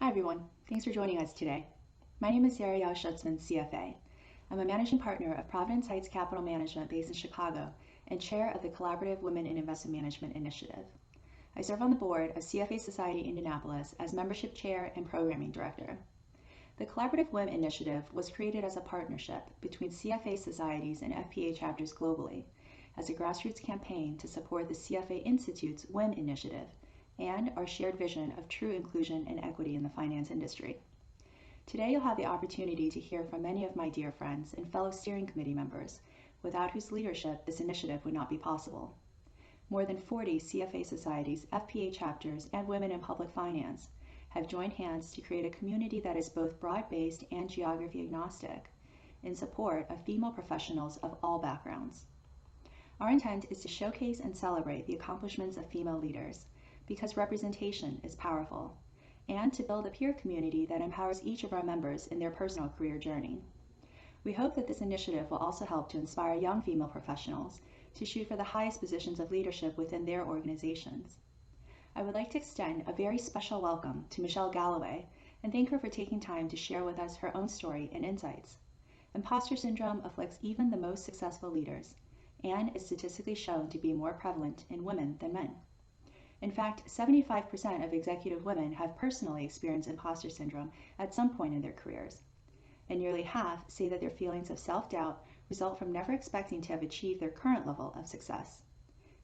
Hi everyone, thanks for joining us today. My name is Sarah Yao Schutzman, CFA. I'm a managing partner of Providence Heights Capital Management based in Chicago and chair of the Collaborative Women in Investment Management Initiative. I serve on the board of CFA Society Indianapolis as membership chair and programming director. The Collaborative WIM initiative was created as a partnership between CFA societies and FPA chapters globally as a grassroots campaign to support the CFA Institute's WIM initiative and our shared vision of true inclusion and equity in the finance industry. Today you'll have the opportunity to hear from many of my dear friends and fellow steering committee members, without whose leadership this initiative would not be possible. More than 40 CFA societies, FPA chapters, and women in public finance have joined hands to create a community that is both broad-based and geography agnostic in support of female professionals of all backgrounds. Our intent is to showcase and celebrate the accomplishments of female leaders, because representation is powerful, and to build a peer community that empowers each of our members in their personal career journey. We hope that this initiative will also help to inspire young female professionals to shoot for the highest positions of leadership within their organizations. I would like to extend a very special welcome to Michelle Galloway and thank her for taking time to share with us her own story and insights. Imposter syndrome afflicts even the most successful leaders and is statistically shown to be more prevalent in women than men. In fact, 75% of executive women have personally experienced imposter syndrome at some point in their careers, and nearly half say that their feelings of self-doubt result from never expecting to have achieved their current level of success.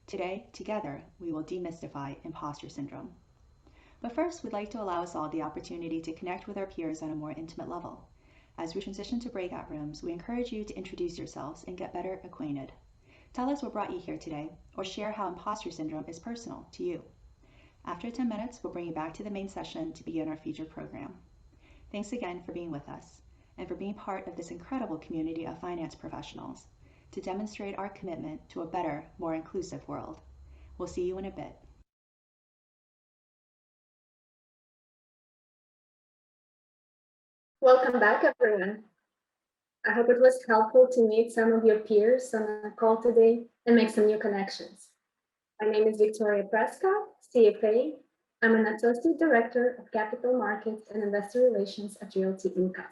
Today, together, we will demystify imposter syndrome. But first, we'd like to allow us all the opportunity to connect with our peers on a more intimate level. As we transition to breakout rooms, we encourage you to introduce yourselves and get better acquainted. Tell us what brought you here today, or share how imposter syndrome is personal to you. After 10 minutes, we'll bring you back to the main session to begin our featured program. Thanks again for being with us, and for being part of this incredible community of finance professionals to demonstrate our commitment to a better, more inclusive world. We'll see you in a bit. Welcome back, everyone. I hope it was helpful to meet some of your peers on the call today and make some new connections. My name is Victoria Prescott, CFA. I'm an Associate Director of Capital Markets and Investor Relations at Realty Income.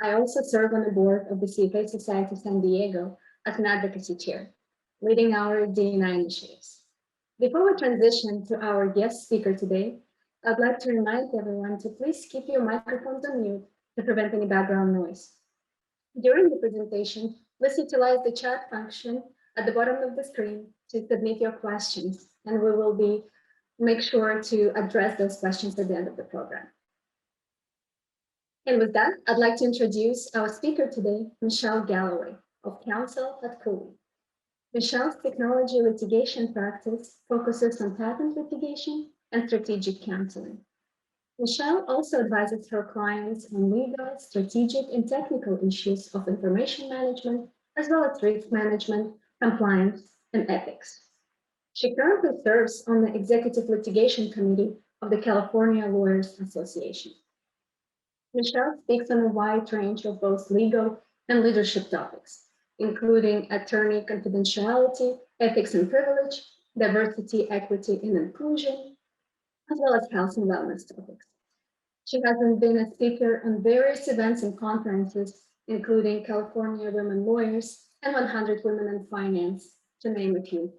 I also serve on the board of the CFA Society San Diego as an advocacy chair, leading our D&I initiatives. Before we transition to our guest speaker today, I'd like to remind everyone to please keep your microphones on mute to prevent any background noise. During the presentation, please utilize the chat function at the bottom of the screen to submit your questions, and we will make sure to address those questions at the end of the program. And with that, I'd like to introduce our speaker today, Michelle Galloway of Counsel at Cooley. Michelle's technology litigation practice focuses on patent litigation and strategic counseling. Michelle also advises her clients on legal, strategic, and technical issues of information management, as well as risk management, compliance, and ethics. She currently serves on the Executive Litigation Committee of the California Lawyers Association. Michelle speaks on a wide range of both legal and leadership topics, including attorney confidentiality, ethics and privilege, diversity, equity, and inclusion, as well as health and wellness topics. She has been a speaker on various events and conferences, including California Women Lawyers and 100 Women in Finance, to name a few.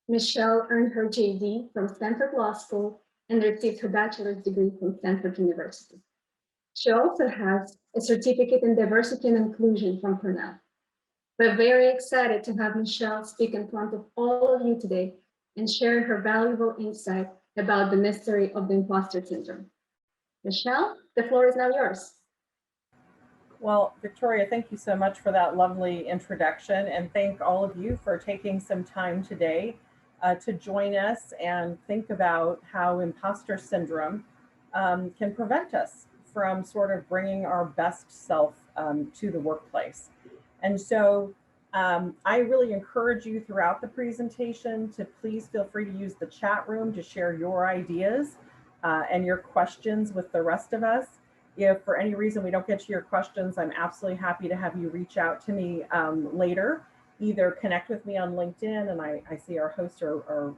Michelle earned her JD from Stanford Law School and received her bachelor's degree from Stanford University. She also has a certificate in diversity and inclusion from Cornell. We're very excited to have Michelle speak in front of all of you today and share her valuable insight about the mystery of the imposter syndrome. Michelle, the floor is now yours. Well, Victoria, thank you so much for that lovely introduction, and thank all of you for taking some time today to join us and think about how imposter syndrome can prevent us from sort of bringing our best self to the workplace. And so I really encourage you throughout the presentation to please feel free to use the chat room to share your ideas and your questions with the rest of us. If for any reason we don't get to your questions, I'm absolutely happy to have you reach out to me later. Either connect with me on LinkedIn, and I see our hosts are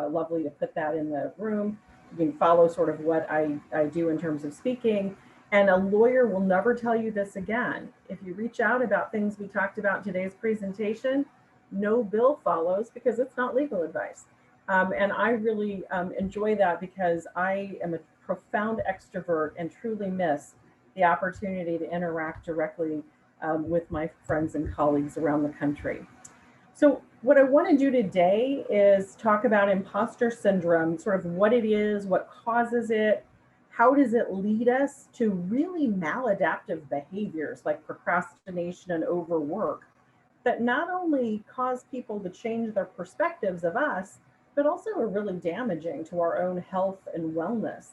lovely to put that in the room, you can follow sort of what I do in terms of speaking. And a lawyer will never tell you this again. If you reach out about things we talked about in today's presentation, no bill follows because it's not legal advice. And I really enjoy that because I am a profound extrovert and truly miss the opportunity to interact directly with my friends and colleagues around the country. So what I want to do today is talk about imposter syndrome, sort of what it is, what causes it, how does it lead us to really maladaptive behaviors like procrastination and overwork that not only cause people to change their perspectives of us, but also are really damaging to our own health and wellness.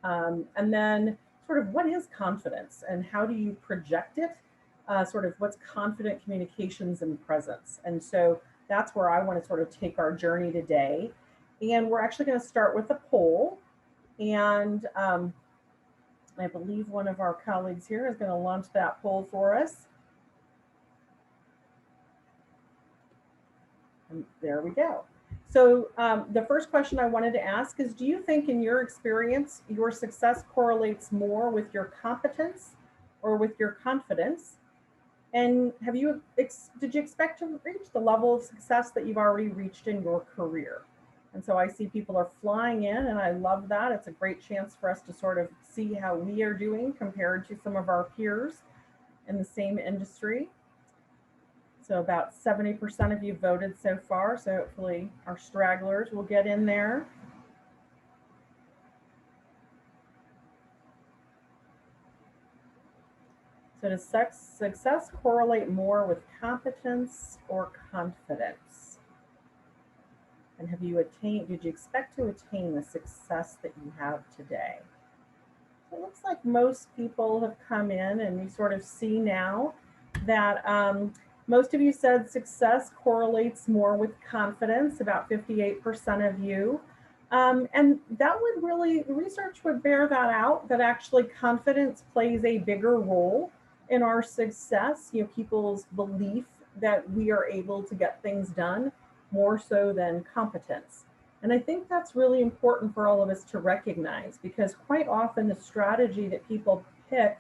And then sort of what is confidence and how do you project it? Sort of what's confident communications and presence. And so that's where I want to sort of take our journey today. And we're actually going to start with a poll. And I believe one of our colleagues here is going to launch that poll for us. And there we go. So the first question I wanted to ask is, do you think in your experience, your success correlates more with your competence or with your confidence? And did you expect to reach the level of success that you've already reached in your career? And so I see people are flying in and I love that. It's a great chance for us to sort of see how we are doing compared to some of our peers in the same industry. So about 70% of you voted so far. So hopefully our stragglers will get in there. So does success correlate more with competence or confidence? And did you expect to attain the success that you have today? So it looks like most people have come in and we sort of see now that most of you said success correlates more with confidence, about 58% of you. And that would really, research would bear that out, that actually confidence plays a bigger role in our success, people's belief that we are able to get things done more so than competence. And I think that's really important for all of us to recognize, because quite often the strategy that people pick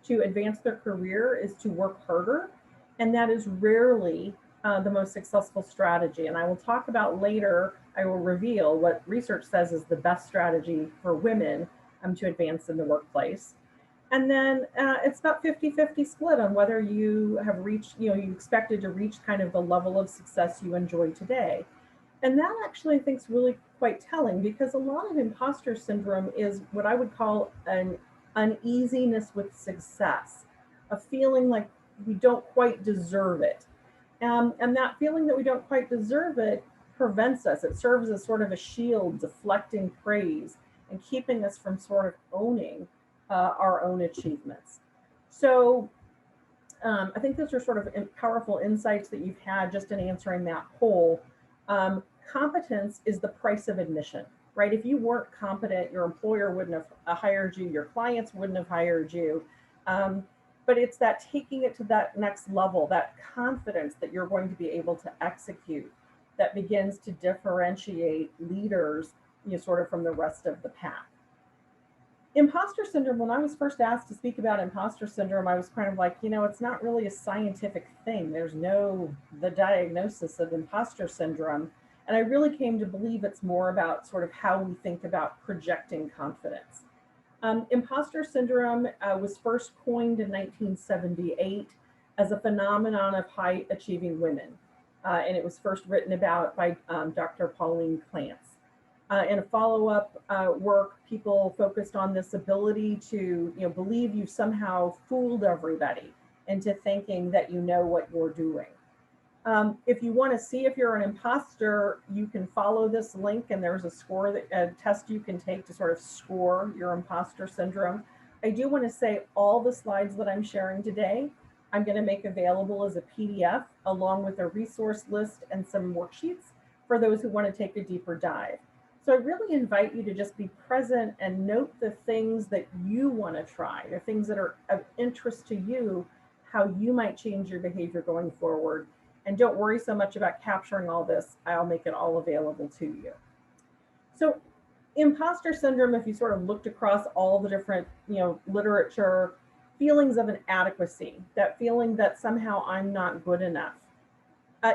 to advance their career is to work harder. And that is rarely the most successful strategy. And I will talk about later, I will reveal what research says is the best strategy for women to advance in the workplace. And then it's about 50-50 split on whether you have reached, you expected to reach kind of the level of success you enjoy today. And that actually I think is really quite telling, because a lot of imposter syndrome is what I would call an uneasiness with success, a feeling like we don't quite deserve it. And that feeling that we don't quite deserve it prevents us. It serves as sort of a shield, deflecting praise and keeping us from sort of owning our own achievements. So I think those are sort of powerful insights that you've had just in answering that poll. Competence is the price of admission, right? If you weren't competent, your employer wouldn't have hired you, your clients wouldn't have hired you. But it's that taking it to that next level, that confidence that you're going to be able to execute, that begins to differentiate leaders, sort of from the rest of the pack. Imposter syndrome, when I was first asked to speak about imposter syndrome, I was kind of like, it's not really a scientific thing. There's the diagnosis of imposter syndrome. And I really came to believe it's more about sort of how we think about projecting confidence. Imposter syndrome was first coined in 1978 as a phenomenon of high achieving women. And it was first written about by Dr. Pauline Clance. In a follow-up work, people focused on this ability to believe you've somehow fooled everybody into thinking that you know what you're doing. If you want to see if you're an imposter, you can follow this link, and there's a test you can take to sort of score your imposter syndrome. I do want to say all the slides that I'm sharing today, I'm going to make available as a PDF along with a resource list and some worksheets for those who want to take a deeper dive. So I really invite you to just be present and note the things that you want to try, the things that are of interest to you, how you might change your behavior going forward. And don't worry so much about capturing all this. I'll make it all available to you. So Imposter syndrome, if you sort of looked across all the different, literature, feelings of inadequacy, that feeling that somehow I'm not good enough,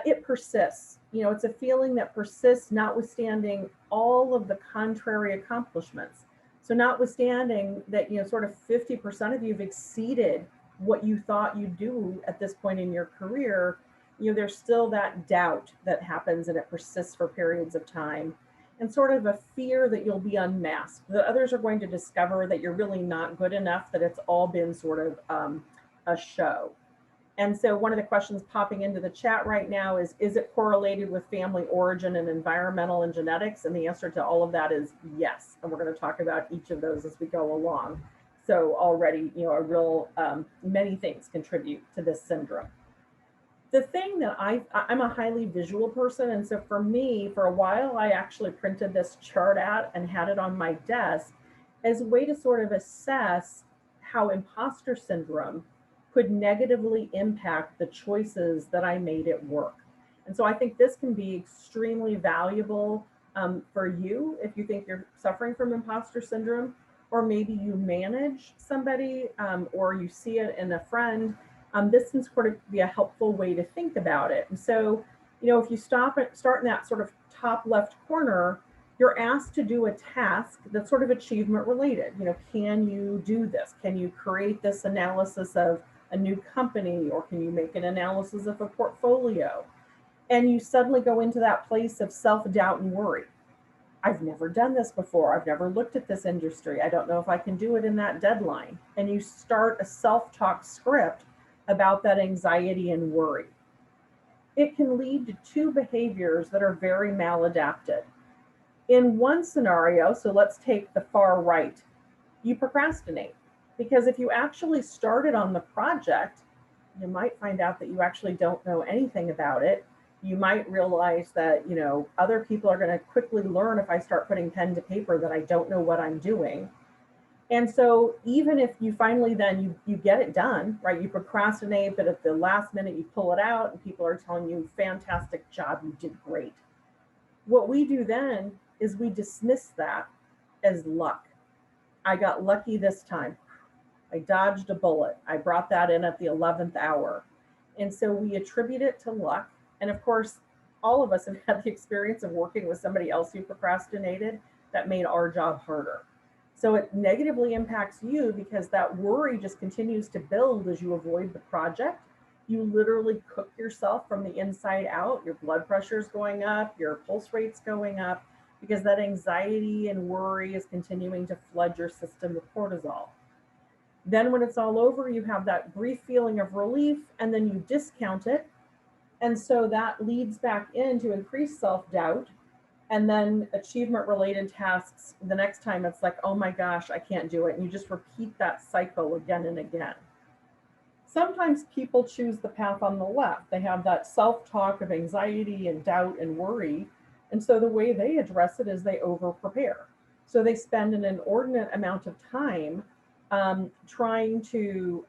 it persists. It's a feeling that persists notwithstanding all of the contrary accomplishments. So notwithstanding that, sort of 50% of you've exceeded what you thought you'd do at this point in your career, there's still that doubt that happens, and it persists for periods of time, and sort of a fear that you'll be unmasked, that others are going to discover that you're really not good enough, that it's all been sort of a show. And so one of the questions popping into the chat right now is it correlated with family origin and environmental and genetics? And the answer to all of that is yes. And we're going to talk about each of those as we go along. So already, many things contribute to this syndrome. The thing that I'm a highly visual person. And so for me, for a while, I actually printed this chart out and had it on my desk as a way to sort of assess how imposter syndrome could negatively impact the choices that I made at work. And so I think this can be extremely valuable for you if you think you're suffering from imposter syndrome, or maybe you manage somebody or you see it in a friend. This can sort of be a helpful way to think about it. And so, if you start in that sort of top left corner, you're asked to do a task that's sort of achievement related. Can you do this? Can you create this analysis of a new company, or can you make an analysis of a portfolio? And you suddenly go into that place of self-doubt and worry. I've never done this before. I've never looked at this industry. I don't know if I can do it in that deadline. And you start a self-talk script about that anxiety and worry. It can lead to two behaviors that are very maladapted. In one scenario, so let's take the far right, you procrastinate. Because if you actually started on the project, you might find out that you actually don't know anything about it. You might realize that, other people are going to quickly learn if I start putting pen to paper that I don't know what I'm doing. And so even if you finally then you get it done, right? You procrastinate, but at the last minute you pull it out and people are telling you, fantastic job, you did great. What we do then is we dismiss that as luck. I got lucky this time. I dodged a bullet. I brought that in at the 11th hour. And so we attribute it to luck. And of course, all of us have had the experience of working with somebody else who procrastinated that made our job harder. So it negatively impacts you because that worry just continues to build as you avoid the project. You literally cook yourself from the inside out. Your blood pressure is going up, your pulse rate's going up, because that anxiety and worry is continuing to flood your system with cortisol. Then when it's all over, you have that brief feeling of relief, and then you discount it. And so that leads back into increased self-doubt. And then achievement-related tasks, the next time it's like, oh my gosh, I can't do it. And you just repeat that cycle again and again. Sometimes people choose the path on the left. They have that self-talk of anxiety and doubt and worry. And so the way they address it is they over-prepare. So they spend an inordinate amount of time trying to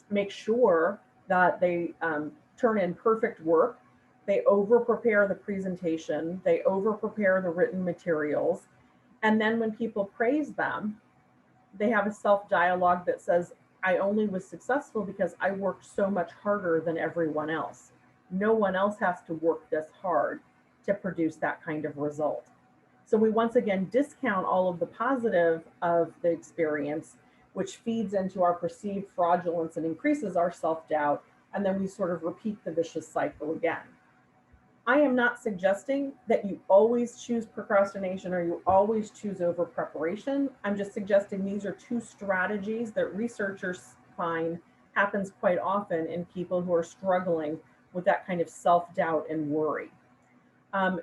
make sure that they turn in perfect work. They over-prepare the presentation. They over-prepare the written materials. And then when people praise them, they have a self-dialogue that says, I only was successful because I worked so much harder than everyone else. No one else has to work this hard to produce that kind of result. So we once again discount all of the positive of the experience, which feeds into our perceived fraudulence and increases our self-doubt. And then we sort of repeat the vicious cycle again. I am not suggesting that you always choose procrastination or you always choose over preparation. I'm just suggesting these are two strategies that researchers find happens quite often in people who are struggling with that kind of self-doubt and worry.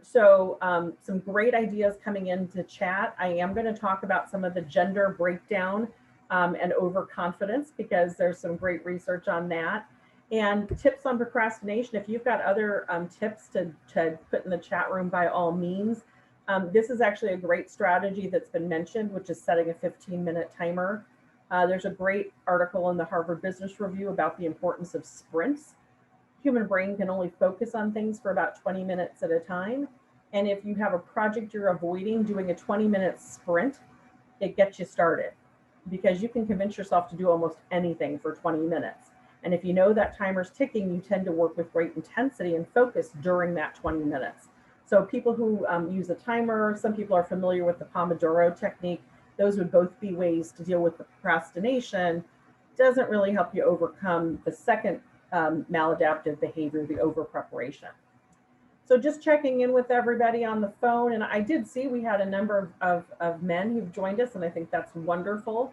Some great ideas coming into chat. I am going to talk about some of the gender breakdown and overconfidence because there's some great research on that. And tips on procrastination, if you've got other tips to put in the chat room, by all means. This is actually a great strategy that's been mentioned, which is setting a 15-minute timer. There's a great article in the Harvard Business Review about the importance of sprints. Human brain can only focus on things for about 20 minutes at a time. And if you have a project you're avoiding, doing a 20-minute sprint, it gets you started, because you can convince yourself to do almost anything for 20 minutes. And if you know that timer's ticking, you tend to work with great intensity and focus during that 20 minutes. So people who use a timer, some people are familiar with the Pomodoro technique. Those would both be ways to deal with the procrastination. Doesn't really help you overcome the second maladaptive behavior, the over preparation. So just checking in with everybody on the phone. And I did see we had a number of men who've joined us, and I think that's wonderful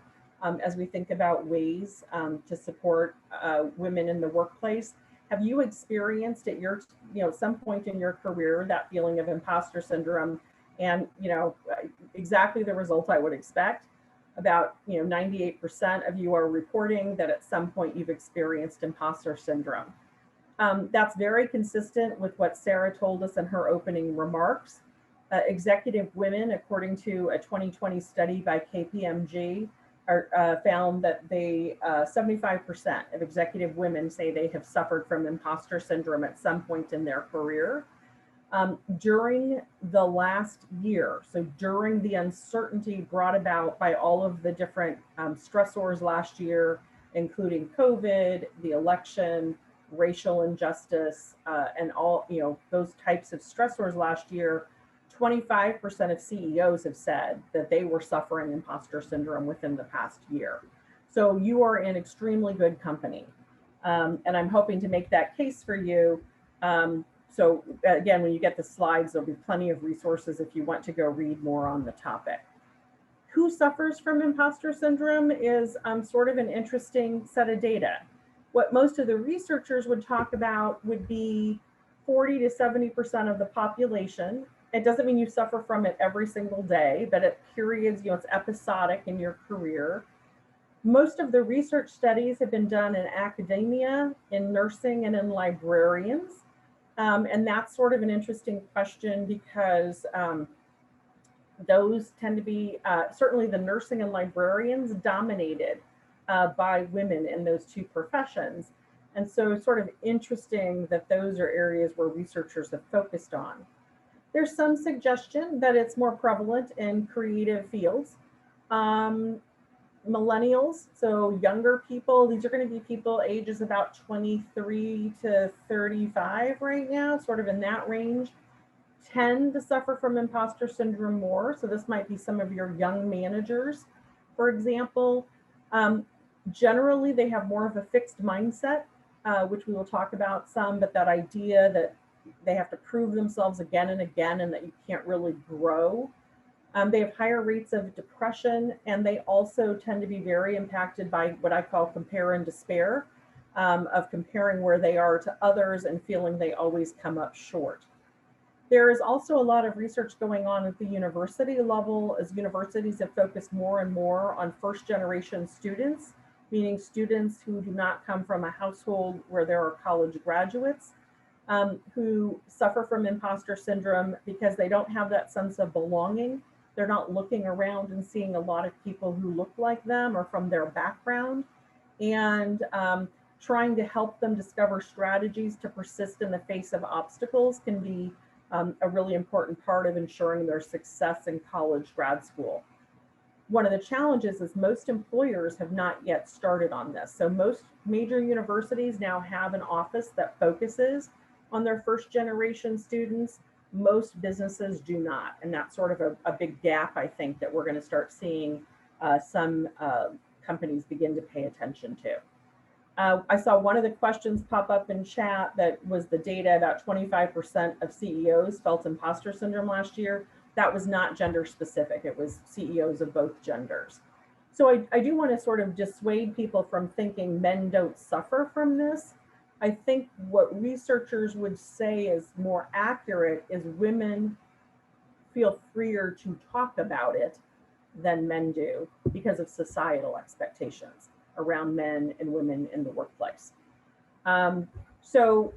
as we think about ways to support women in the workplace. Have you experienced at your, some point in your career that feeling of imposter syndrome? And, exactly the result I would expect. About 98% of you are reporting that at some point you've experienced imposter syndrome. That's very consistent with what Sarah told us in her opening remarks. Executive women, according to a 2020 study by KPMG, found that 75% of executive women say they have suffered from imposter syndrome at some point in their career. During the last year, so during the uncertainty brought about by all of the different stressors last year, including COVID, the election, racial injustice, and all those types of stressors last year, 25% of CEOs have said that they were suffering imposter syndrome within the past year. So you are in extremely good company. And I'm hoping to make that case for you. So again, when you get the slides, there'll be plenty of resources if you want to go read more on the topic. Who suffers from imposter syndrome is sort of an interesting set of data. What most of the researchers would talk about would be 40 to 70% of the population. It doesn't mean you suffer from it every single day, but at periods, it's episodic in your career. Most of the research studies have been done in academia, in nursing, and in librarians. And that's sort of an interesting question because those tend to be, certainly the nursing and librarians, dominated by women in those two professions. And so it's sort of interesting that those are areas where researchers have focused on. There's some suggestion that it's more prevalent in creative fields. Millennials, so younger people, these are going to be people ages about 23 to 35 right now, sort of in that range, tend to suffer from imposter syndrome more. So this might be some of your young managers, for example. Generally, they have more of a fixed mindset, which we will talk about some, but that idea that they have to prove themselves again and again and that you can't really grow. They have higher rates of depression, and they also tend to be very impacted by what I call compare and despair, of comparing where they are to others and feeling they always come up short. There is also a lot of research going on at the university level as universities have focused more and more on first-generation students, meaning students who do not come from a household where there are college graduates, who suffer from imposter syndrome because they don't have that sense of belonging. They're not looking around and seeing a lot of people who look like them or from their background, and trying to help them discover strategies to persist in the face of obstacles can be a really important part of ensuring their success in college grad school. One of the challenges is most employers have not yet started on this. So most major universities now have an office that focuses on their first generation students. Most businesses do not. And that's sort of a big gap, I think, that we're going to start seeing some companies begin to pay attention to. I saw one of the questions pop up in chat that was the data about 25% of CEOs felt imposter syndrome last year. That was not gender specific. It was CEOs of both genders. So I do want to sort of dissuade people from thinking men don't suffer from this. I think what researchers would say is more accurate is women feel freer to talk about it than men do because of societal expectations around men and women in the workplace. So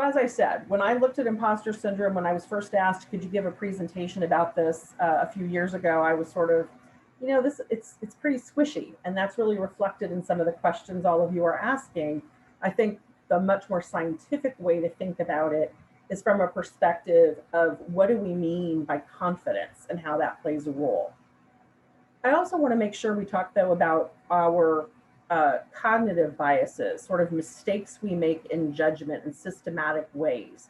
as I said, when I looked at imposter syndrome, when I was first asked, could you give a presentation about this a few years ago, I was sort of, it's pretty squishy, and that's really reflected in some of the questions all of you are asking. I think the much more scientific way to think about it is from a perspective of what do we mean by confidence and how that plays a role. I also want to make sure we talk, though, about our cognitive biases, sort of mistakes we make in judgment in systematic ways.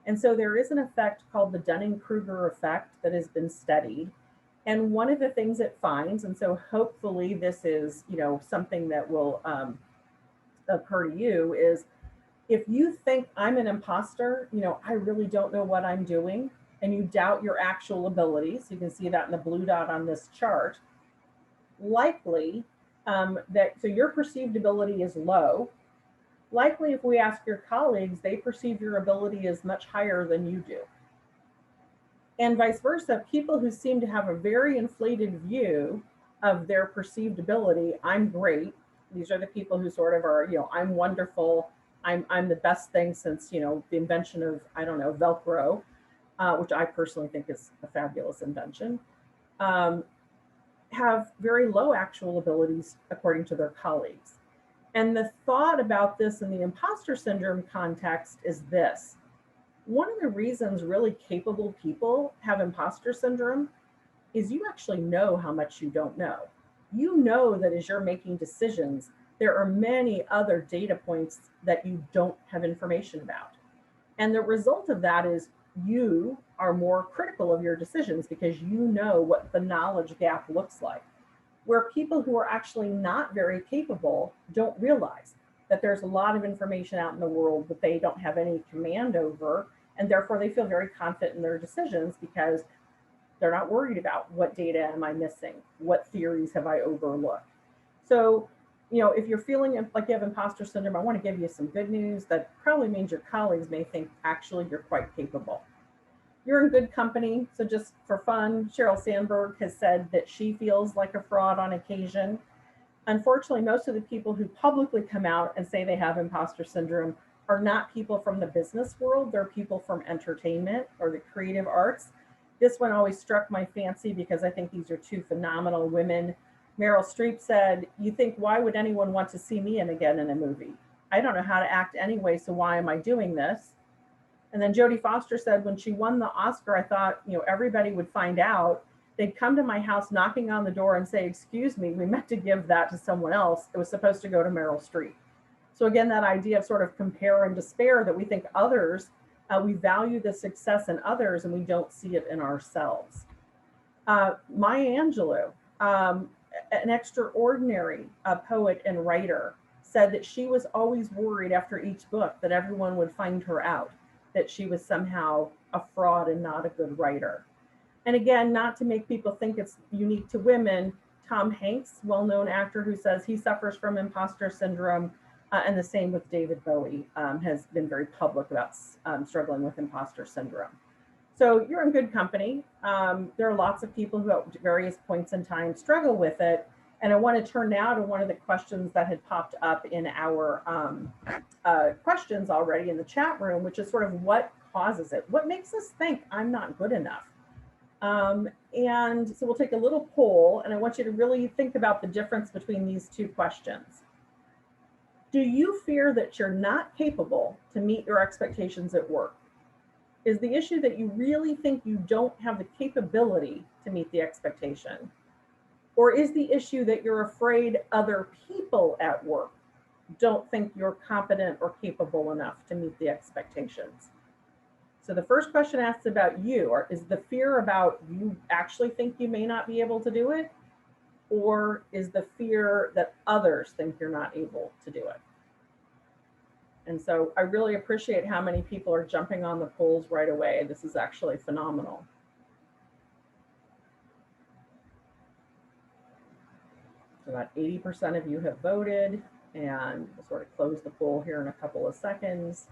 And so there is an effect called the Dunning-Kruger effect that has been studied. And one of the things it finds, and so hopefully this is, something that will occur to you, is if you think I'm an imposter, I really don't know what I'm doing, and you doubt your actual abilities, you can see that in the blue dot on this chart, likely so your perceived ability is low. Likely, if we ask your colleagues, they perceive your ability as much higher than you do. And vice versa, people who seem to have a very inflated view of their perceived ability, I'm great. These are the people who sort of are, I'm wonderful. I'm the best thing since, the invention of, Velcro, which I personally think is a fabulous invention, have very low actual abilities according to their colleagues. And the thought about this in the imposter syndrome context is this. One of the reasons really capable people have imposter syndrome is you actually know how much you don't know. You know that as you're making decisions, there are many other data points that you don't have information about. And the result of that is you are more critical of your decisions because you know what the knowledge gap looks like. Where people who are actually not very capable don't realize that there's a lot of information out in the world that they don't have any command over, and therefore they feel very confident in their decisions because they're not worried about what data am I missing, what theories have I overlooked. So, if you're feeling like you have imposter syndrome, I want to give you some good news that probably means your colleagues may think actually you're quite capable. You're in good company. So just for fun, Sheryl Sandberg has said that she feels like a fraud on occasion. Unfortunately, most of the people who publicly come out and say they have imposter syndrome are not people from the business world. They're people from entertainment or the creative arts. This one always struck my fancy because I think these are two phenomenal women. Meryl Streep said, "You think, why would anyone want to see me again in a movie? I don't know how to act anyway, so why am I doing this?" And then Jodie Foster said, when she won the Oscar, I thought, everybody would find out. They'd come to my house knocking on the door and say, "Excuse me, we meant to give that to someone else. It was supposed to go to Meryl Streep." So again, that idea of sort of compare and despair, that we think others, we value the success in others and we don't see it in ourselves. Maya Angelou, an extraordinary poet and writer, said that she was always worried after each book that everyone would find her out, that she was somehow a fraud and not a good writer. And again, not to make people think it's unique to women, Tom Hanks, well-known actor, who says he suffers from imposter syndrome, and the same with David Bowie, has been very public about struggling with imposter syndrome. So you're in good company. There are lots of people who at various points in time struggle with it. And I want to turn now to one of the questions that had popped up in our questions already in the chat room, which is sort of what causes it? What makes us think I'm not good enough? And so we'll take a little poll, and I want you to really think about the difference between these two questions. Do you fear that you're not capable to meet your expectations at work? Is the issue that you really think you don't have the capability to meet the expectation? Or is the issue that you're afraid other people at work don't think you're competent or capable enough to meet the expectations? So the first question asks about you, or is the fear about you actually think you may not be able to do it? Or is the fear that others think you're not able to do it? And so I really appreciate how many people are jumping on the polls right away. This is actually phenomenal. So about 80% of you have voted, and we'll sort of close the poll here in a couple of seconds.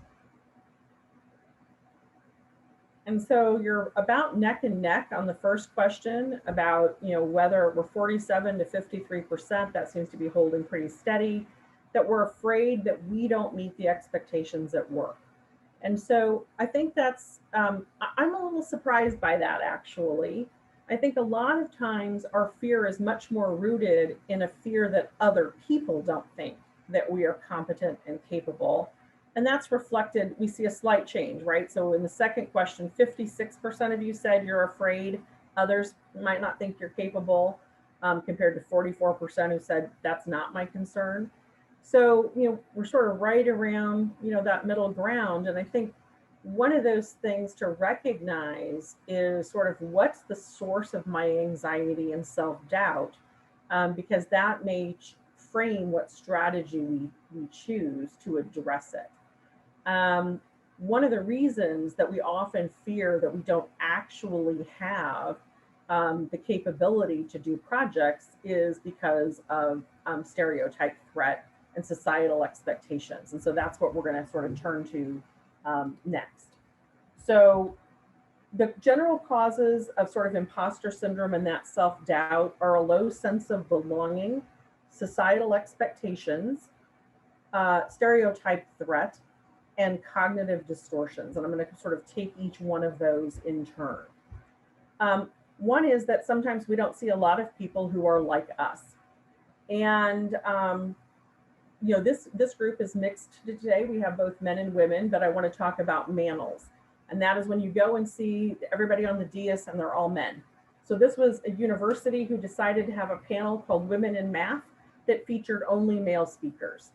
And so you're about neck and neck on the first question about, whether we're 47 to 53%, that seems to be holding pretty steady, that we're afraid that we don't meet the expectations at work. And so I think that's, I'm a little surprised by that, actually. I think a lot of times our fear is much more rooted in a fear that other people don't think that we are competent and capable. And that's reflected, we see a slight change, right? So in the second question, 56% of you said you're afraid. Others might not think you're capable, compared to 44% who said that's not my concern. So, we're sort of right around, that middle ground. And I think one of those things to recognize is sort of what's the source of my anxiety and self-doubt, because that may frame what strategy we choose to address it. One of the reasons that we often fear that we don't actually have the capability to do projects is because of stereotype threat and societal expectations. And so that's what we're going to sort of turn to next. So the general causes of sort of imposter syndrome and that self-doubt are a low sense of belonging, societal expectations, stereotype threat, and cognitive distortions. And I'm going to sort of take each one of those in turn. One is that sometimes we don't see a lot of people who are like us. And this group is mixed today. We have both men and women, but I want to talk about manels. And that is when you go and see everybody on the dais and they're all men. So this was a university who decided to have a panel called Women in Math that featured only male speakers.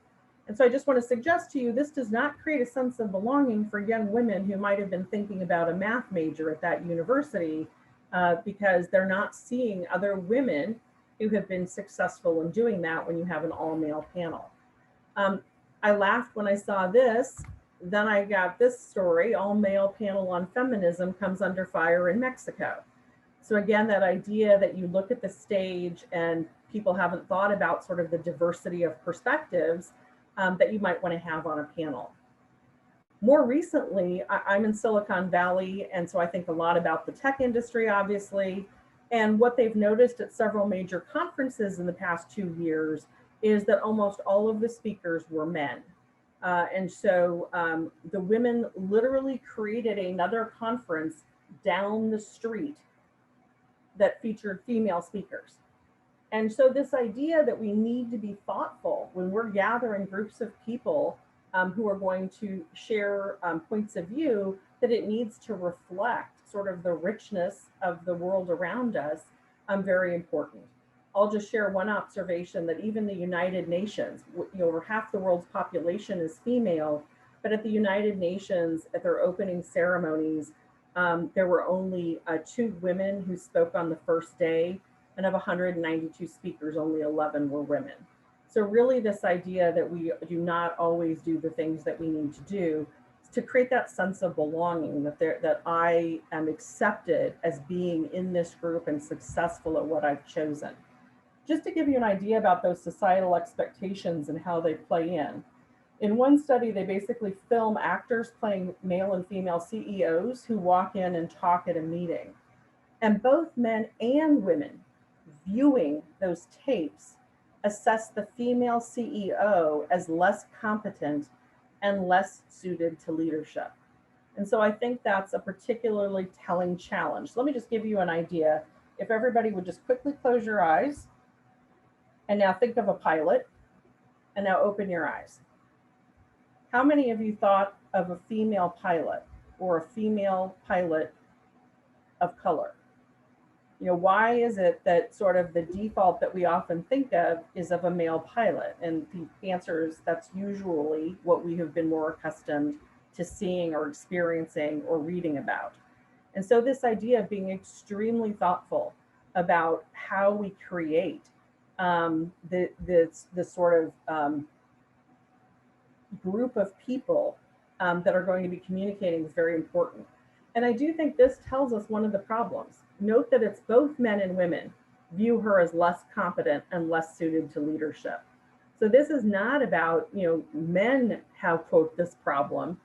And so I just want to suggest to you, this does not create a sense of belonging for young women who might have been thinking about a math major at that university, because they're not seeing other women who have been successful in doing that when you have an all-male panel. I laughed when I saw this. Then I got this story, all-male panel on feminism comes under fire in Mexico. So again, that idea that you look at the stage and people haven't thought about sort of the diversity of perspectives that you might want to have on a panel. More recently, I'm in Silicon Valley, and so I think a lot about the tech industry, obviously. And what they've noticed at several major conferences in the past 2 years is that almost all of the speakers were men. And so the women literally created another conference down the street that featured female speakers. And so this idea that we need to be thoughtful when we're gathering groups of people who are going to share points of view, that it needs to reflect sort of the richness of the world around us, very important. I'll just share one observation that even the United Nations, over half the world's population is female, but at the United Nations, at their opening ceremonies, there were only 2 women who spoke on the first day, and of 192 speakers, only 11 were women. So really this idea that we do not always do the things that we need to do is to create that sense of belonging, that I am accepted as being in this group and successful at what I've chosen. Just to give you an idea about those societal expectations and how they play in. In one study, they basically film actors playing male and female CEOs who walk in and talk at a meeting. And both men and women viewing those tapes assess the female CEO as less competent and less suited to leadership. And so I think that's a particularly telling challenge. So let me just give you an idea. If everybody would just quickly close your eyes, and now think of a pilot, and now open your eyes. How many of you thought of a female pilot or a female pilot of color? Why is it that sort of the default that we often think of is of a male pilot? And the answer is that's usually what we have been more accustomed to seeing or experiencing or reading about. And so this idea of being extremely thoughtful about how we create the sort of group of people that are going to be communicating is very important. And I do think this tells us one of the problems. Note that it's both men and women view her as less competent and less suited to leadership. So this is not about, men have, quote, this problem.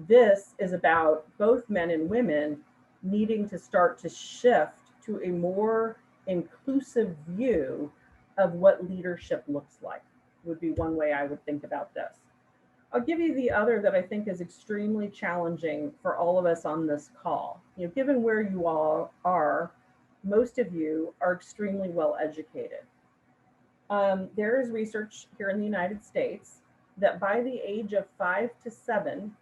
This is about both men and women needing to start to shift to a more inclusive view of what leadership looks like, would be one way I would think about this. I'll give you the other that I think is extremely challenging for all of us on this call. Given where you all are, most of you are extremely well educated. There is research here in the United States that by the age of 5 to 7,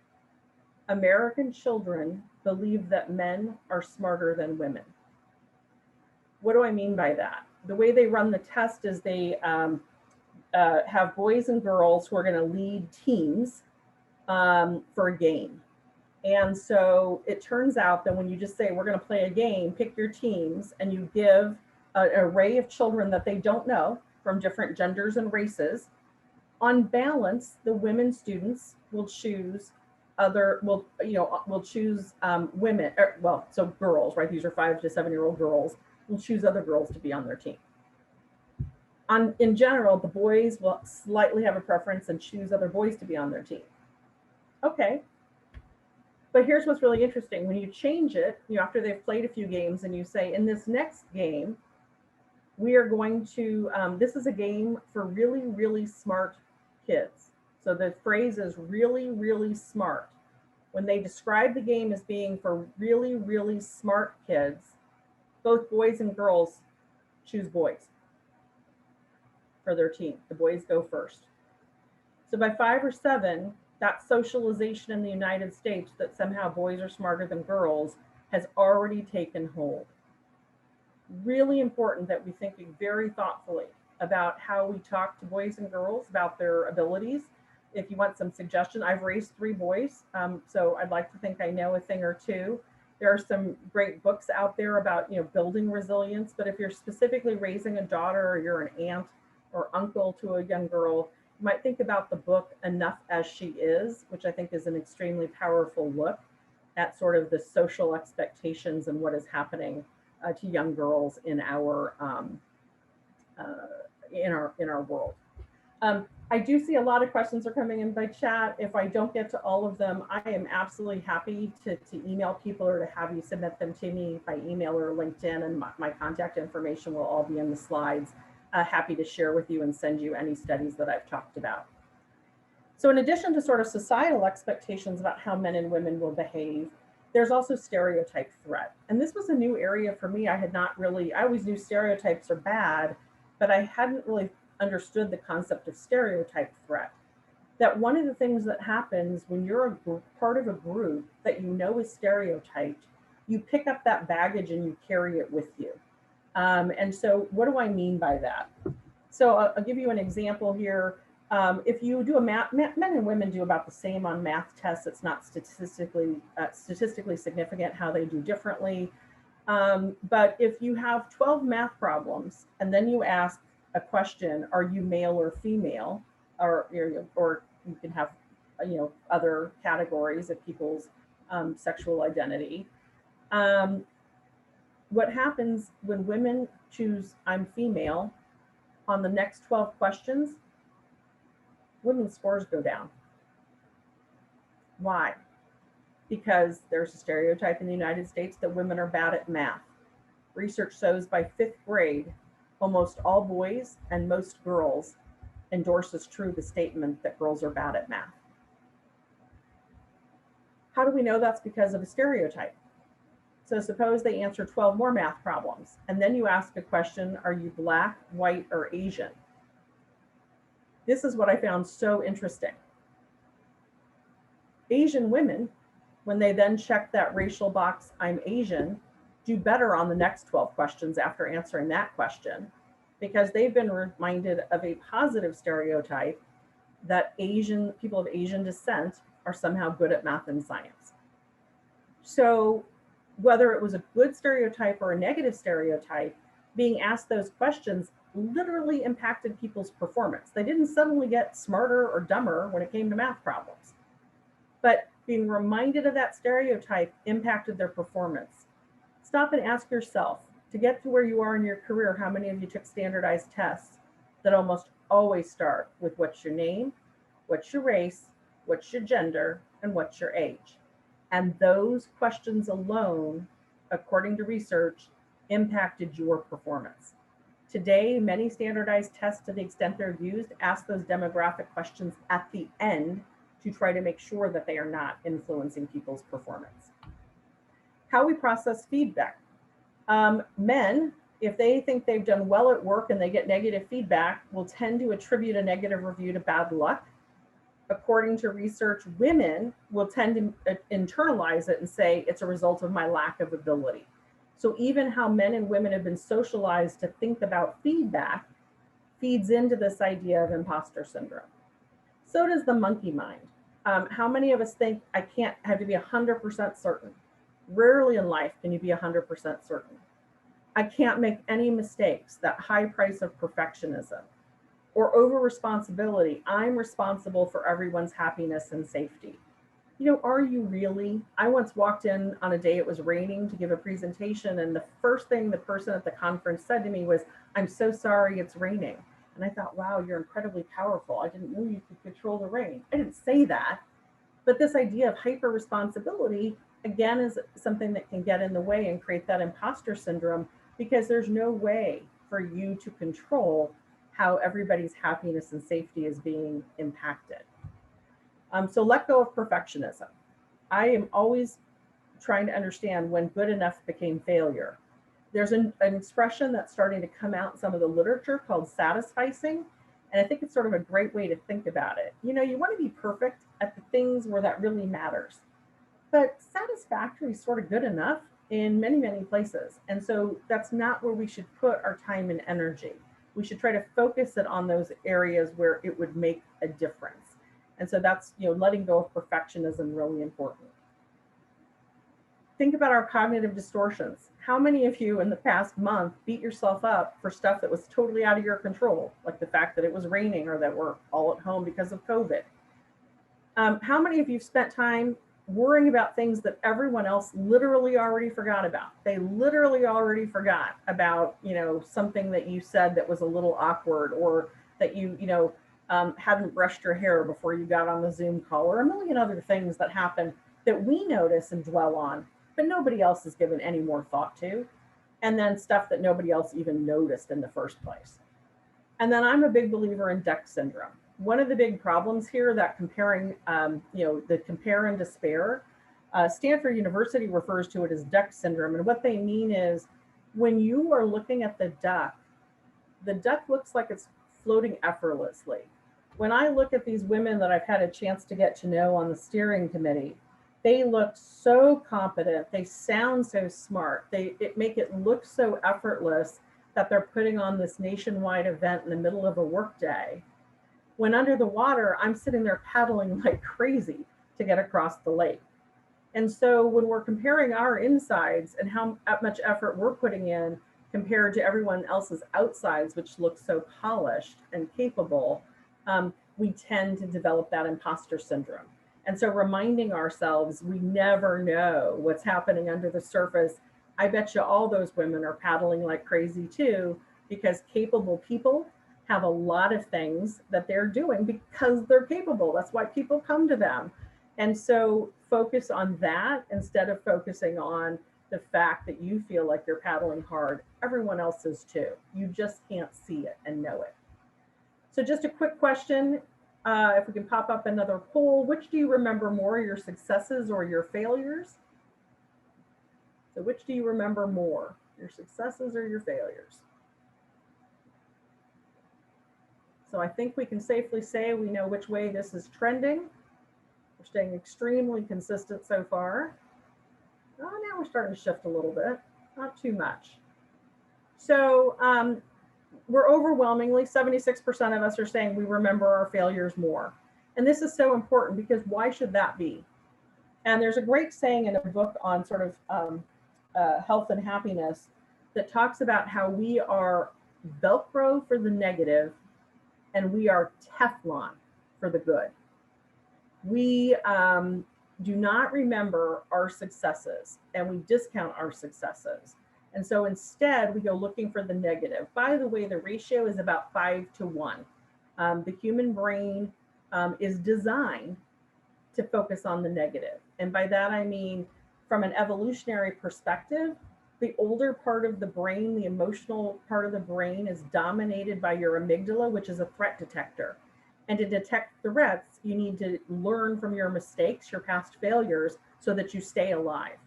American children believe that men are smarter than women. What do I mean by that? The way they run the test is they have boys and girls who are going to lead teams for a game. And so it turns out that when you just say, we're going to play a game, pick your teams, and you give an array of children that they don't know from different genders and races, on balance, the women students will choose women, so girls, right? These are 5 to 7-year-old girls will choose other girls to be on their team. In general, the boys will slightly have a preference and choose other boys to be on their team. Okay. But here's what's really interesting. When you change it, after they've played a few games and you say, in this next game, we are going to, this is a game for really, really smart kids. So the phrase is really, really smart. When they describe the game as being for really, really smart kids, both boys and girls choose boys for their team. The boys go first. So by 5 or 7, that socialization in the United States that somehow boys are smarter than girls has already taken hold. Really important that we think very thoughtfully about how we talk to boys and girls about their abilities. If you want some suggestion, I've raised 3 boys, so I'd like to think I know a thing or two. There are some great books out there about building resilience, but if you're specifically raising a daughter or you're an aunt or uncle to a young girl, you might think about the book Enough as She Is, which I think is an extremely powerful look at sort of the social expectations and what is happening to young girls in our world. I do see a lot of questions are coming in by chat. If I don't get to all of them, I am absolutely happy to email people or to have you submit them to me by email or LinkedIn, and my contact information will all be in the slides. Happy to share with you and send you any studies that I've talked about. So in addition to sort of societal expectations about how men and women will behave, there's also stereotype threat. And this was a new area for me. I always knew stereotypes are bad, but I hadn't really understood the concept of stereotype threat. That one of the things that happens when you're part of a group that is stereotyped, you pick up that baggage and you carry it with you. And so what do I mean by that? So I'll give you an example here. If you do men and women do about the same on math tests. It's not statistically significant how they do differently. But if you have 12 math problems and then you ask a question, are you male or female? Or you can have other categories of people's sexual identity. What happens when women choose I'm female on the next 12 questions? Women's scores go down. Why? Because there's a stereotype in the United States that women are bad at math. Research shows by 5th grade, almost all boys and most girls endorse as true the statement that girls are bad at math. How do we know that's because of a stereotype? So suppose they answer 12 more math problems, and then you ask a question, are you Black, white, or Asian? This is what I found so interesting. Asian women, when they then check that racial box, I'm Asian, do better on the next 12 questions after answering that question, because they've been reminded of a positive stereotype that people of Asian descent are somehow good at math and science. So whether it was a good stereotype or a negative stereotype, being asked those questions literally impacted people's performance. They didn't suddenly get smarter or dumber when it came to math problems, but being reminded of that stereotype impacted their performance. Stop and ask yourself, to get to where you are in your career, how many of you took standardized tests that almost always start with what's your name, what's your race, what's your gender, and what's your age? And those questions alone, according to research, impacted your performance. Today, many standardized tests, to the extent they're used, ask those demographic questions at the end to try to make sure that they are not influencing people's performance. How we process feedback. Men, if they think they've done well at work and they get negative feedback, will tend to attribute a negative review to bad luck. according to research, women will tend to internalize it and say it's a result of my lack of ability. So even how men and women have been socialized to think about feedback feeds into this idea of imposter syndrome. So does the monkey mind. How many of us think I can't have to be 100% certain? Rarely in life can you be 100% certain. I can't make any mistakes, that high price of perfectionism. Or over responsibility, I'm responsible for everyone's happiness and safety. You know, are you really? I once walked in on a day it was raining to give a presentation, and the first thing the person at the conference said to me was, "I'm so sorry it's raining." And I thought, wow, you're incredibly powerful. I didn't know you could control the rain. I didn't say that. But this idea of hyper responsibility, again, is something that can get in the way and create that imposter syndrome, because there's no way for you to control how everybody's happiness and safety is being impacted. So let go of perfectionism. I am always trying to understand when good enough became failure. There's an expression that's starting to come out in some of the literature called satisficing. And I think it's sort of a great way to think about it. You know, you want to be perfect at the things where that really matters. But satisfactory is sort of good enough in many, many places. And so that's not where we should put our time and energy. We should try to focus it on those areas where it would make a difference. And so that's, you know, letting go of perfectionism really important. Think about our cognitive distortions. How many of you in the past month beat yourself up for stuff that was totally out of your control, like the fact that it was raining or that we're all at home because of COVID? How many of you spent time worrying about things that everyone else literally already forgot about? They literally already forgot about, you know, something that you said that was a little awkward, or that you hadn't brushed your hair before you got on the Zoom call, or a million other things that happen that we notice and dwell on, but nobody else has given any more thought to. And then stuff that nobody else even noticed in the first place. And then I'm a big believer in deck syndrome. One of the big problems here, that comparing, the compare and despair, Stanford University refers to it as duck syndrome. And what they mean is, when you are looking at the duck looks like it's floating effortlessly. When I look at these women that I've had a chance to get to know on the steering committee, they look so competent. They sound so smart. It make it look so effortless that they're putting on this nationwide event in the middle of a workday. When under the water, I'm sitting there paddling like crazy to get across the lake. And so when we're comparing our insides and how much effort we're putting in compared to everyone else's outsides, which look so polished and capable, we tend to develop that imposter syndrome. And so reminding ourselves, we never know what's happening under the surface. I bet you all those women are paddling like crazy too, because capable people have a lot of things that they're doing because they're capable. That's why people come to them. And so focus on that instead of focusing on the fact that you feel like you're paddling hard. Everyone else is too. You just can't see it and know it. So just a quick question. If we can pop up another poll, which do you remember more, your successes or your failures? So which do you remember more, your successes or your failures? So I think we can safely say we know which way this is trending. We're staying extremely consistent so far. Oh, now we're starting to shift a little bit, not too much. So we're overwhelmingly, 76% of us are saying we remember our failures more. And this is so important, because why should that be? And there's a great saying in a book on sort of health and happiness that talks about how we are Velcro for the negative and we are Teflon for the good. We do not remember our successes and we discount our successes. And so instead we go looking for the negative. By the way, the ratio is about 5 to 1. The human brain is designed to focus on the negative. And by that, I mean, from an evolutionary perspective, the older part of the brain, the emotional part of the brain, is dominated by your amygdala, which is a threat detector. And to detect threats, you need to learn from your mistakes, your past failures, so that you stay alive.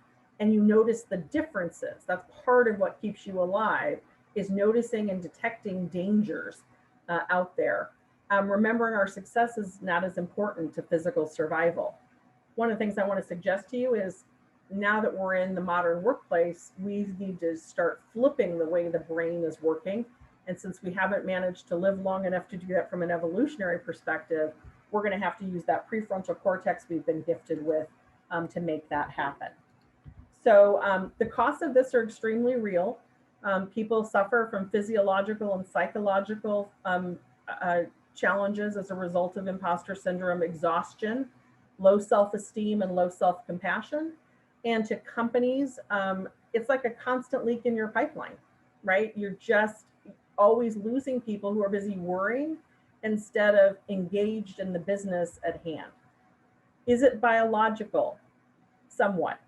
And you notice the differences. That's part of what keeps you alive, is noticing and detecting dangers out there. Remembering our success is not as important to physical survival. One of the things I want to suggest to you is now that we're in the modern workplace, we need to start flipping the way the brain is working. And since we haven't managed to live long enough to do that from an evolutionary perspective, we're going to have to use that prefrontal cortex we've been gifted with to make that happen. So the costs of this are extremely real. People suffer from physiological and psychological challenges as a result of imposter syndrome, exhaustion, low self-esteem, and low self-compassion. And to companies, it's like a constant leak in your pipeline, right? You're just always losing people who are busy worrying instead of engaged in the business at hand. Is it biological? Somewhat.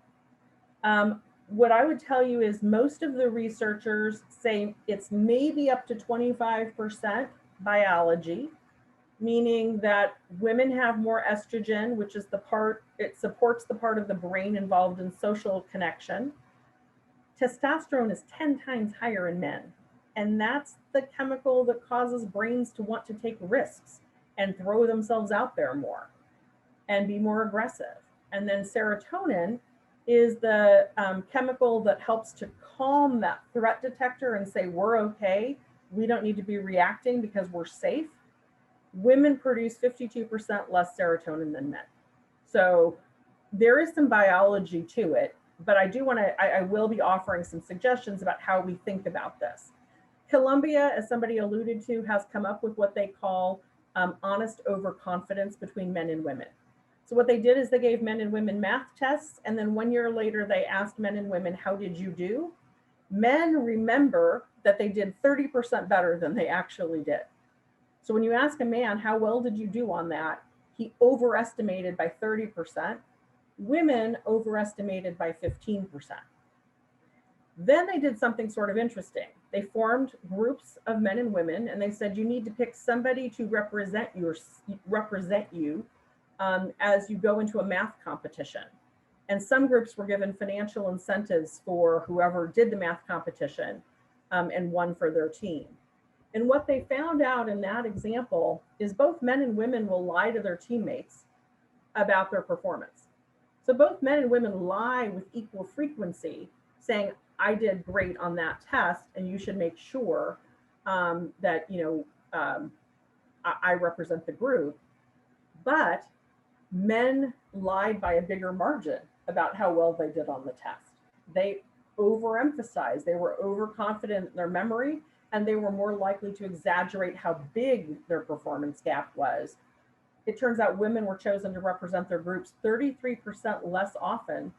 What I would tell you is most of the researchers say it's maybe up to 25% biology, meaning that women have more estrogen, which is the part, it supports the part of the brain involved in social connection. Testosterone is 10 times higher in men. And that's the chemical that causes brains to want to take risks and throw themselves out there more and be more aggressive. And then serotonin is the chemical that helps to calm that threat detector and say, we're okay. We don't need to be reacting because we're safe. Women produce 52% less serotonin than men. So there is some biology to it, but I will be offering some suggestions about how we think about this. Columbia, as somebody alluded to, has come up with what they call honest overconfidence between men and women. So what they did is they gave men and women math tests, and then 1 year later, they asked men and women, how did you do? Men remember that they did 30% better than they actually did. So when you ask a man, how well did you do on that? He overestimated by 30%. Women overestimated by 15%. Then they did something sort of interesting. They formed groups of men and women, and they said, you need to pick somebody to represent you as you go into a math competition. And some groups were given financial incentives for whoever did the math competition and won for their team. And what they found out in that example is both men and women will lie to their teammates about their performance. So both men and women lie with equal frequency, saying, I did great on that test, and you should make sure that I represent the group. But men lied by a bigger margin about how well they did on the test. They overemphasized, they were overconfident in their memory, and they were more likely to exaggerate how big their performance gap was. It turns out women were chosen to represent their groups 33% less often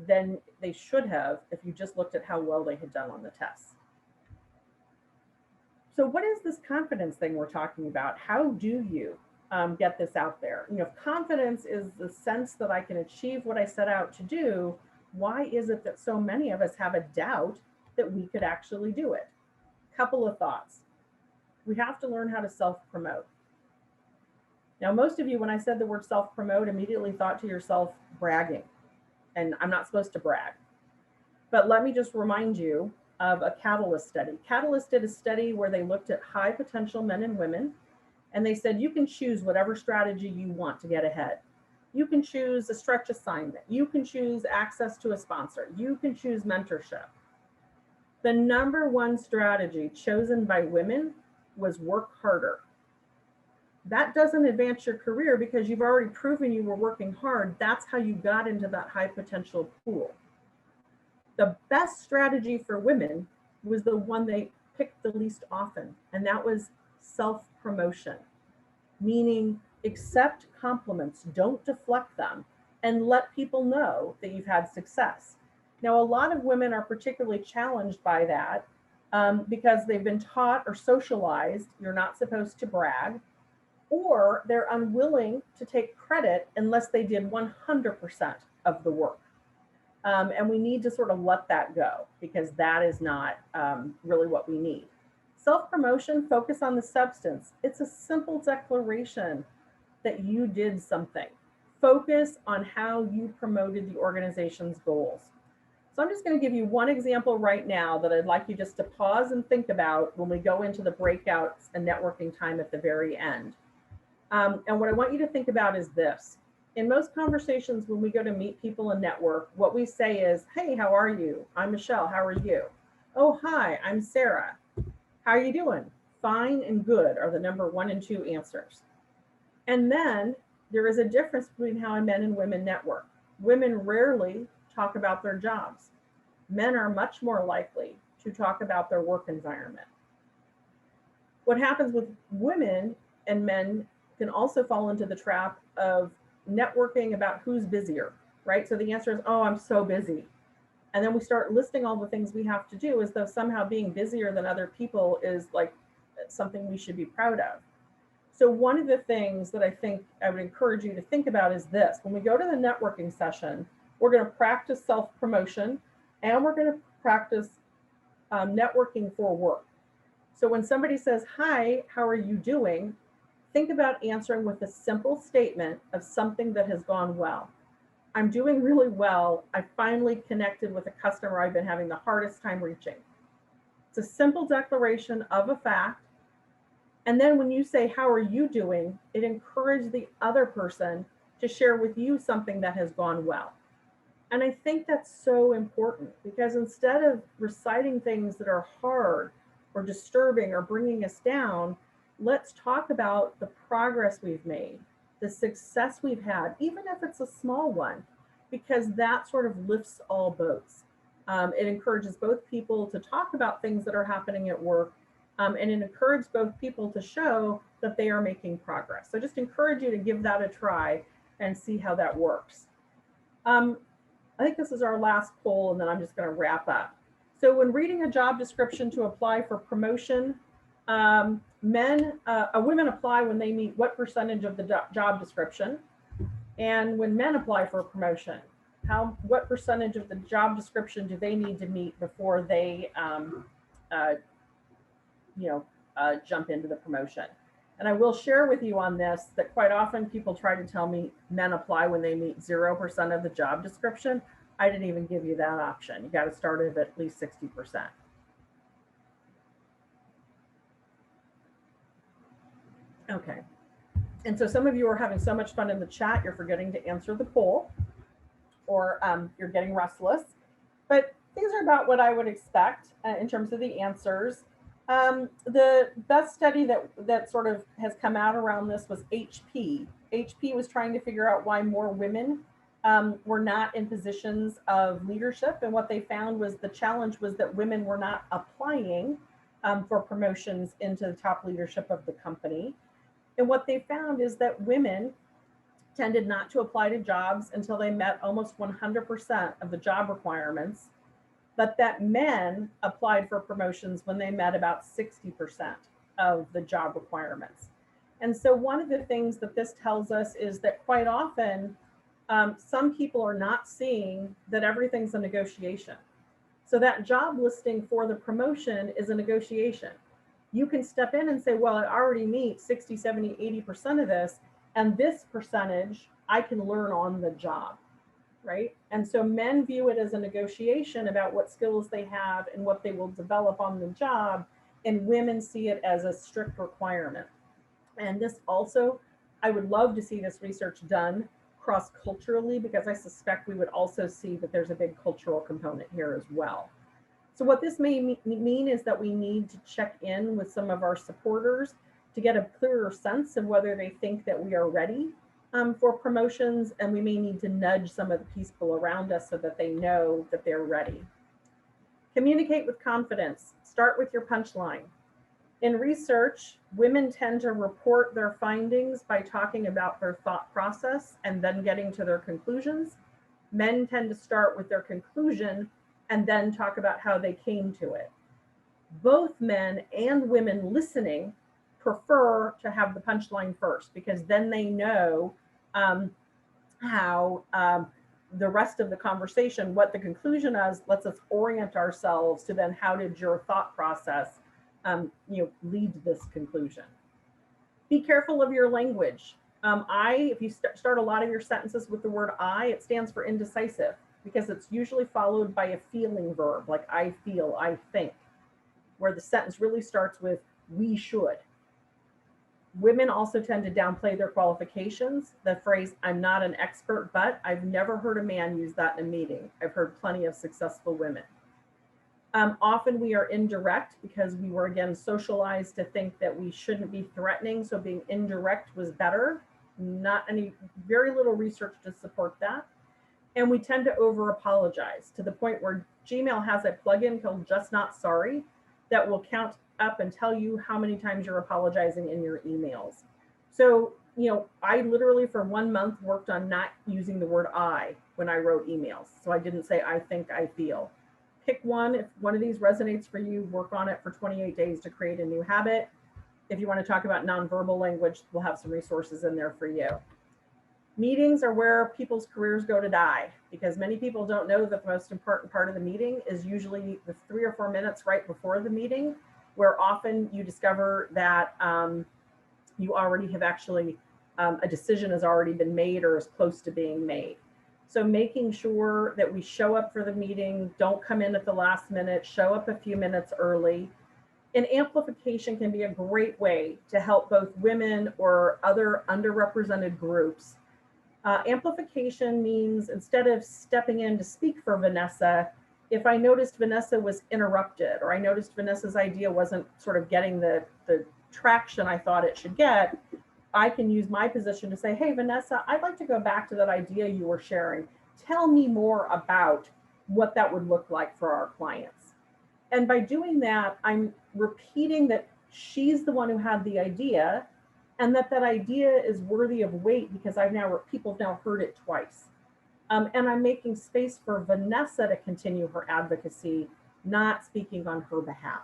than they should have if you just looked at how well they had done on the tests. So what is this confidence thing we're talking about? How do you get this out there? You know, if confidence is the sense that I can achieve what I set out to do, why is it that so many of us have a doubt that we could actually do it? Couple of thoughts. We have to learn how to self-promote. Now, most of you, when I said the word self-promote, immediately thought to yourself, bragging. And I'm not supposed to brag. But let me just remind you of a Catalyst study. Catalyst did a study where they looked at high potential men and women, and they said, you can choose whatever strategy you want to get ahead. You can choose a stretch assignment. You can choose access to a sponsor. You can choose mentorship. The #1 strategy chosen by women was work harder. That doesn't advance your career because you've already proven you were working hard. That's how you got into that high potential pool. The best strategy for women was the one they picked the least often, and that was self-promotion, meaning accept compliments, don't deflect them, and let people know that you've had success. Now, a lot of women are particularly challenged by that because they've been taught or socialized, you're not supposed to brag, or they're unwilling to take credit unless they did 100% of the work. And we need to sort of let that go because that is not really what we need. Self-promotion, focus on the substance. It's a simple declaration that you did something. Focus on how you promoted the organization's goals. So I'm just going to give you one example right now that I'd like you just to pause and think about when we go into the breakouts and networking time at the very end. And what I want you to think about is this. In most conversations, when we go to meet people and network, what we say is, hey, how are you? I'm Michelle, how are you? Oh, hi, I'm Sarah. How are you doing? Fine and good are the number 1 and 2 answers. And then there is a difference between how men and women network. Women rarely talk about their jobs. Men are much more likely to talk about their work environment. What happens with women and men can also fall into the trap of networking about who's busier, right? So the answer is, oh, I'm so busy. And then we start listing all the things we have to do as though somehow being busier than other people is like something we should be proud of. So one of the things that I think I would encourage you to think about is this. When we go to the networking session, we're going to practice self-promotion and we're going to practice networking for work. So when somebody says, hi, how are you doing? Think about answering with a simple statement of something that has gone well. I'm doing really well. I finally connected with a customer I've been having the hardest time reaching. It's a simple declaration of a fact. And then when you say, how are you doing? It encourages the other person to share with you something that has gone well. And I think that's so important because instead of reciting things that are hard or disturbing or bringing us down, let's talk about the progress we've made, the success we've had, even if it's a small one, because that sort of lifts all boats. It encourages both people to talk about things that are happening at work, and it encourages both people to show that they are making progress. So just encourage you to give that a try and see how that works. I think this is our last poll, and then I'm just going to wrap up. So when reading a job description to apply for promotion, women apply when they meet what percentage of the job description? And when men apply for a promotion, what percentage of the job description do they need to meet before they jump into the promotion? And I will share with you on this that quite often people try to tell me men apply when they meet 0% of the job description. I didn't even give you that option. You got to start at least 60%. Okay. And so some of you are having so much fun in the chat, you're forgetting to answer the poll, or you're getting restless. But these are about what I would expect in terms of the answers. The best study that sort of has come out around this was HP. HP was trying to figure out why more women were not in positions of leadership. And what they found was the challenge was that women were not applying for promotions into the top leadership of the company. And what they found is that women tended not to apply to jobs until they met almost 100% of the job requirements, but that men applied for promotions when they met about 60% of the job requirements. And so one of the things that this tells us is that quite often, some people are not seeing that everything's a negotiation. So that job listing for the promotion is a negotiation. You can step in and say, well, I already meet 60, 70, 80% of this, and this percentage I can learn on the job, right? And so men view it as a negotiation about what skills they have and what they will develop on the job, and women see it as a strict requirement. And this also, I would love to see this research done cross-culturally, because I suspect we would also see that there's a big cultural component here as well. So what this may mean is that we need to check in with some of our supporters to get a clearer sense of whether they think that we are ready for promotions, and we may need to nudge some of the people around us so that they know that they're ready. Communicate with confidence. Start with your punchline. In research, women tend to report their findings by talking about their thought process and then getting to their conclusions. Men tend to start with their conclusion and then talk about how they came to it. Both men and women listening prefer to have the punchline first, because then they know how the rest of the conversation, what the conclusion is, lets us orient ourselves to then how did your thought process lead to this conclusion. Be careful of your language. If you start a lot of your sentences with the word I, it stands for indecisive, because it's usually followed by a feeling verb, like I feel, I think, where the sentence really starts with we should. Women also tend to downplay their qualifications. The phrase, I'm not an expert, but I've never heard a man use that in a meeting. I've heard plenty of successful women. Often we are indirect because we were, again, socialized to think that we shouldn't be threatening. So being indirect was better. Very little research to support that. And we tend to over apologize to the point where Gmail has a plugin called Just Not Sorry that will count up and tell you how many times you're apologizing in your emails. So, I literally for 1 month worked on not using the word I when I wrote emails. So I didn't say I think, I feel. Pick one. If one of these resonates for you, work on it for 28 days to create a new habit. If you want to talk about nonverbal language, we'll have some resources in there for you. Meetings are where people's careers go to die, because many people don't know that the most important part of the meeting is usually the 3 or 4 minutes right before the meeting, where often you discover that you already have actually, a decision has already been made or is close to being made. So making sure that we show up for the meeting, don't come in at the last minute, show up a few minutes early. And amplification can be a great way to help both women or other underrepresented groups. Amplification means instead of stepping in to speak for Vanessa, if I noticed Vanessa was interrupted, or I noticed Vanessa's idea wasn't sort of getting the traction I thought it should get, I can use my position to say, hey, Vanessa, I'd like to go back to that idea you were sharing. Tell me more about what that would look like for our clients. And by doing that, I'm repeating that she's the one who had the idea, and that idea is worthy of weight because people have now heard it twice. And I'm making space for Vanessa to continue her advocacy, not speaking on her behalf.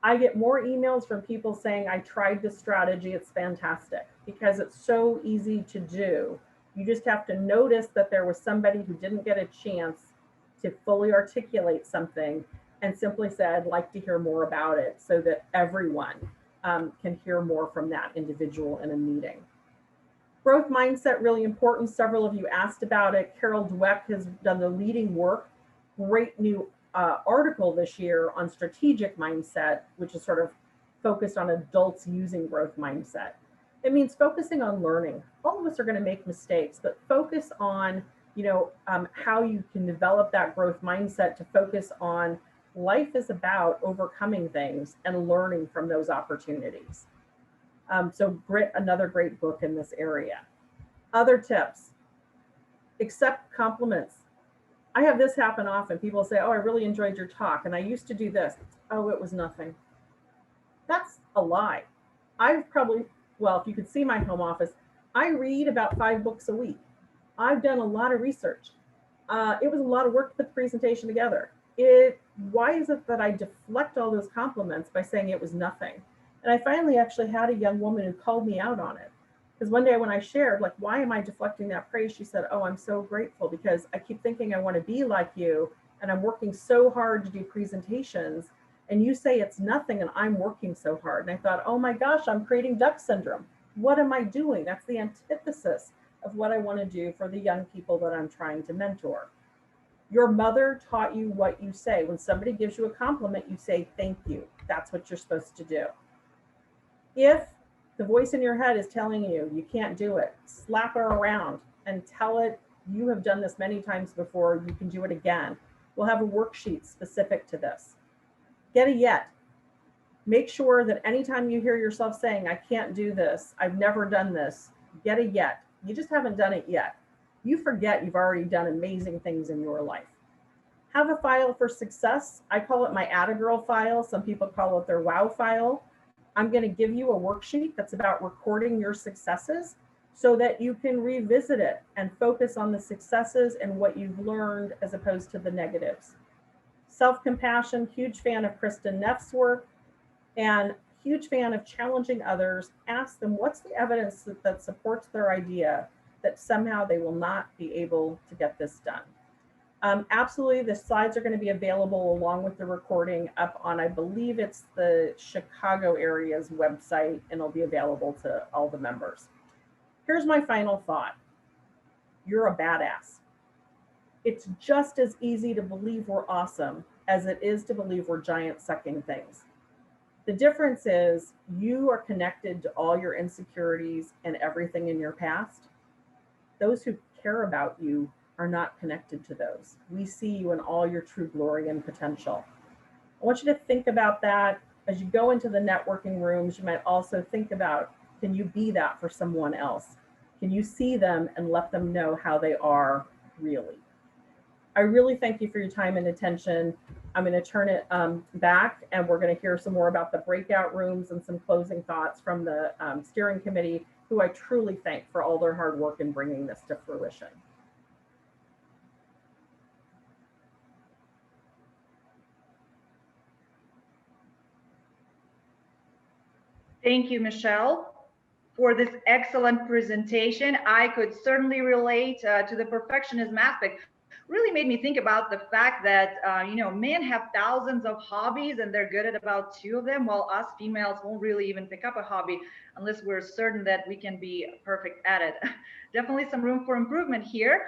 I get more emails from people saying, I tried this strategy, it's fantastic, because it's so easy to do. You just have to notice that there was somebody who didn't get a chance to fully articulate something and simply said, I'd like to hear more about it, so that everyone can hear more from that individual in a meeting. Growth mindset, really important. Several of you asked about it. Carol Dweck has done the leading work. Great new article this year on strategic mindset, which is sort of focused on adults using growth mindset. It means focusing on learning. All of us are going to make mistakes, but focus on, how you can develop that growth mindset to focus on life is about overcoming things and learning from those opportunities. So Grit, another great book in this area. Other tips: accept compliments. I have this happen often. People say, oh, I really enjoyed your talk, and I used to do this. Oh, it was nothing. That's a lie. I've probably, well, if you could see my home office, I read about 5 books a week. I've done a lot of research. It was a lot of work to put the presentation together. Why is it that I deflect all those compliments by saying it was nothing? And I finally actually had a young woman who called me out on it. Because one day when I shared, like, why am I deflecting that praise? She said, oh, I'm so grateful because I keep thinking I want to be like you, and I'm working so hard to do presentations, and you say it's nothing and I'm working so hard. And I thought, oh my gosh, I'm creating duck syndrome. What am I doing? That's the antithesis of what I want to do for the young people that I'm trying to mentor. Your mother taught you what you say. When somebody gives you a compliment, you say, thank you. That's what you're supposed to do. If the voice in your head is telling you you can't do it, slap her around and tell it, you have done this many times before, you can do it again. We'll have a worksheet specific to this. Get a yet. Make sure that anytime you hear yourself saying, I can't do this, I've never done this, get a yet. You just haven't done it yet. You forget you've already done amazing things in your life. Have a file for success. I call it my Attagirl file. Some people call it their WOW file. I'm going to give you a worksheet that's about recording your successes so that you can revisit it and focus on the successes and what you've learned as opposed to the negatives. Self-compassion, huge fan of Kristen Neff's work, and huge fan of challenging others. Ask them what's the evidence that supports their idea that somehow they will not be able to get this done. Absolutely, the slides are going to be available along with the recording up on, I believe it's the Chicago area's website, and it'll be available to all the members. Here's my final thought. You're a badass. It's just as easy to believe we're awesome as it is to believe we're giant sucking things. The difference is you are connected to all your insecurities and everything in your past. Those who care about you are not connected to those. We see you in all your true glory and potential. I want you to think about that as you go into the networking rooms. You might also think about, can you be that for someone else? Can you see them and let them know how they are really? I really thank you for your time and attention. I'm going to turn it back, and we're going to hear some more about the breakout rooms and some closing thoughts from the steering committee, who I truly thank for all their hard work in bringing this to fruition. Thank you, Michelle, for this excellent presentation. I could certainly relate to the perfectionism aspect. Really made me think about the fact that, men have thousands of hobbies and they're good at about 2 of them, while us females won't really even pick up a hobby unless we're certain that we can be perfect at it. Definitely some room for improvement here.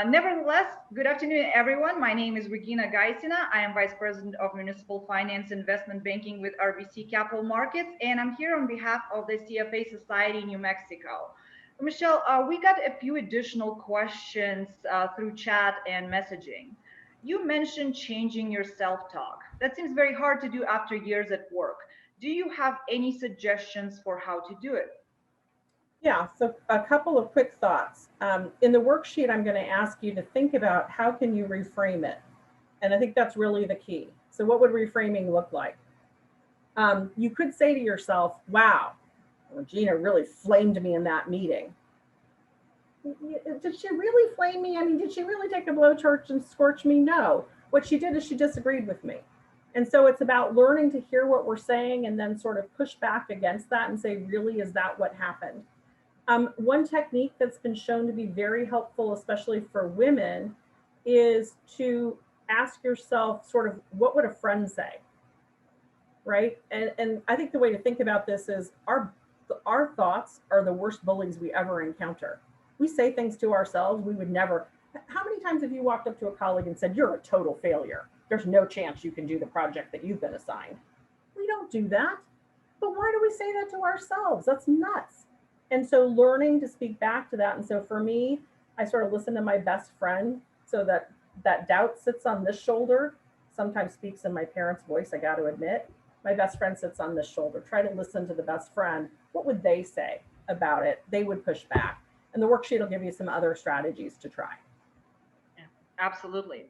Nevertheless, good afternoon, everyone. My name is Regina Gaisina. I am Vice President of Municipal Finance Investment Banking with RBC Capital Markets, and I'm here on behalf of the CFA Society New Mexico. Michelle, we got a few additional questions through chat and messaging. You mentioned changing your self-talk. That seems very hard to do after years at work. Do you have any suggestions for how to do it? Yeah, so a couple of quick thoughts. In the worksheet, I'm going to ask you to think about how can you reframe it. And I think that's really the key. So what would reframing look like? You could say to yourself, wow, Regina really flamed me in that meeting. Did she really flame me? I mean, did she really take a blowtorch and scorch me? No. What she did is she disagreed with me. And so it's about learning to hear what we're saying and then sort of push back against that and say, really, is that what happened? One technique that's been shown to be very helpful, especially for women, is to ask yourself sort of, what would a friend say? Right? And I think the way to think about this is our thoughts are the worst bullies we ever encounter. We say things to ourselves we would never. How many times have you walked up to a colleague and said, you're a total failure? There's no chance you can do the project that you've been assigned. We don't do that. But why do we say that to ourselves? That's nuts. And so learning to speak back to that. And so for me, I sort of listen to my best friend so that doubt sits on this shoulder, sometimes speaks in my parents' voice, I got to admit. My best friend sits on this shoulder. Try to listen to the best friend. What would they say about it? They would push back. And the worksheet will give you some other strategies to try. Yeah, absolutely.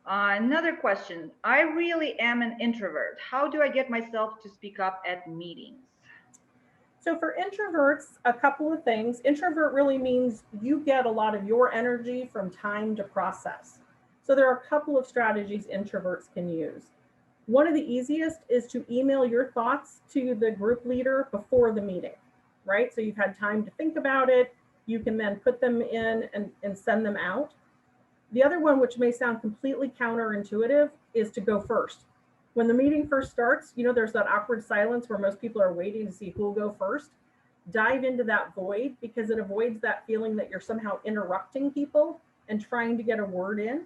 Another question. I really am an introvert. How do I get myself to speak up at meetings? So for introverts, a couple of things. Introvert really means you get a lot of your energy from time to process. So there are a couple of strategies introverts can use. One of the easiest is to email your thoughts to the group leader before the meeting, right? So you've had time to think about it. You can then put them in and send them out. The other one, which may sound completely counterintuitive, is to go first. When the meeting first starts, there's that awkward silence where most people are waiting to see who will go first. Dive into that void because it avoids that feeling that you're somehow interrupting people and trying to get a word in.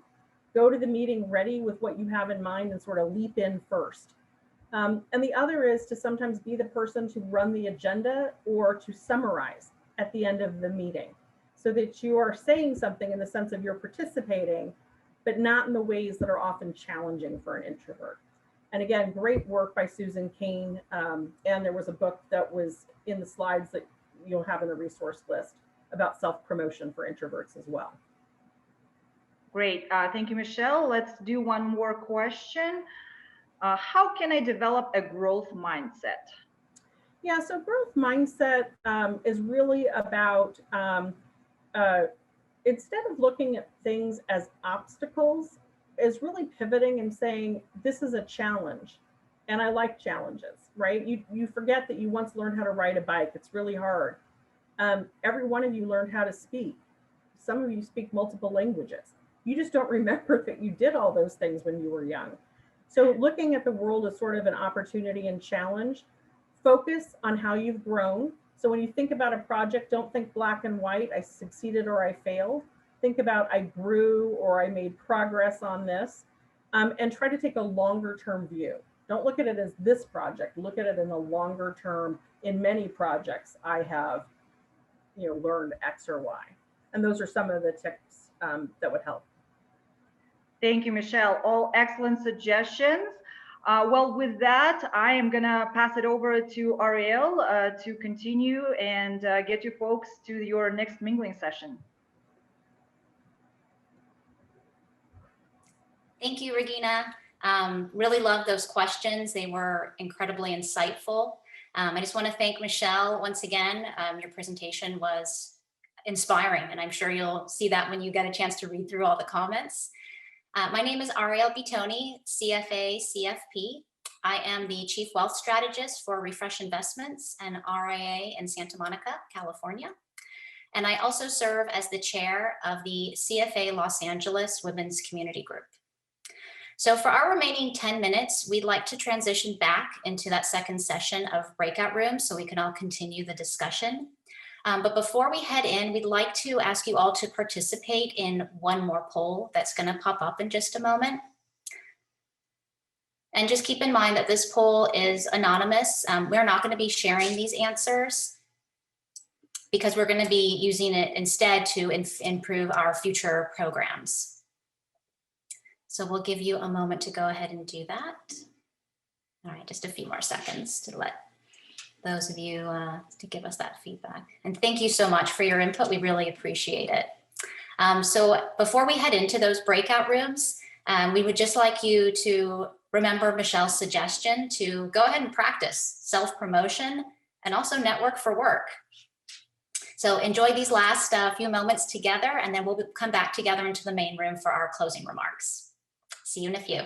Go to the meeting ready with what you have in mind and sort of leap in first. And the other is to sometimes be the person to run the agenda or to summarize at the end of the meeting so that you are saying something in the sense of you're participating, but not in the ways that are often challenging for an introvert. And again, great work by Susan Cain. And there was a book that was in the slides that you'll have in the resource list about self-promotion for introverts as well. Great. Thank you, Michelle. Let's do one more question. How can I develop a growth mindset? Yeah, so growth mindset is really about instead of looking at things as obstacles, is really pivoting and saying, this is a challenge. And I like challenges, right? You forget that you once learned how to ride a bike. It's really hard. Every one of you learned how to speak. Some of you speak multiple languages. You just don't remember that you did all those things when you were young. So looking at the world as sort of an opportunity and challenge, focus on how you've grown. So when you think about a project, don't think black and white, I succeeded or I failed. Think about I grew or I made progress on this, and try to take a longer term view. Don't look at it as this project. Look at it in the longer term. In many projects, I have, learned X or Y. And those are some of the tips that would help. Thank you, Michelle. All excellent suggestions. Well, with that, I am going to pass it over to Ariel to continue and get you folks to your next mingling session. Thank you, Regina. Really love those questions. They were incredibly insightful. I just want to thank Michelle once again. Your presentation was inspiring, and I'm sure you'll see that when you get a chance to read through all the comments. My name is Ariel Bitoni, CFA, CFP. I am the Chief Wealth Strategist for Refresh Investments and RIA in Santa Monica, California. And I also serve as the chair of the CFA Los Angeles Women's Community Group. So for our remaining 10 minutes, we'd like to transition back into that second session of breakout rooms so we can all continue the discussion. But before we head in, we'd like to ask you all to participate in one more poll that's going to pop up in just a moment. And just keep in mind that this poll is anonymous. We're not going to be sharing these answers because we're going to be using it instead to improve our future programs. So we'll give you a moment to go ahead and do that. All right, just a few more seconds to let those of you to give us that feedback. And thank you so much for your input. We really appreciate it. So before we head into those breakout rooms, we would just like you to remember Michelle's suggestion to go ahead and practice self-promotion and also network for work. So enjoy these last few moments together, and then we'll come back together into the main room for our closing remarks. See you in a few.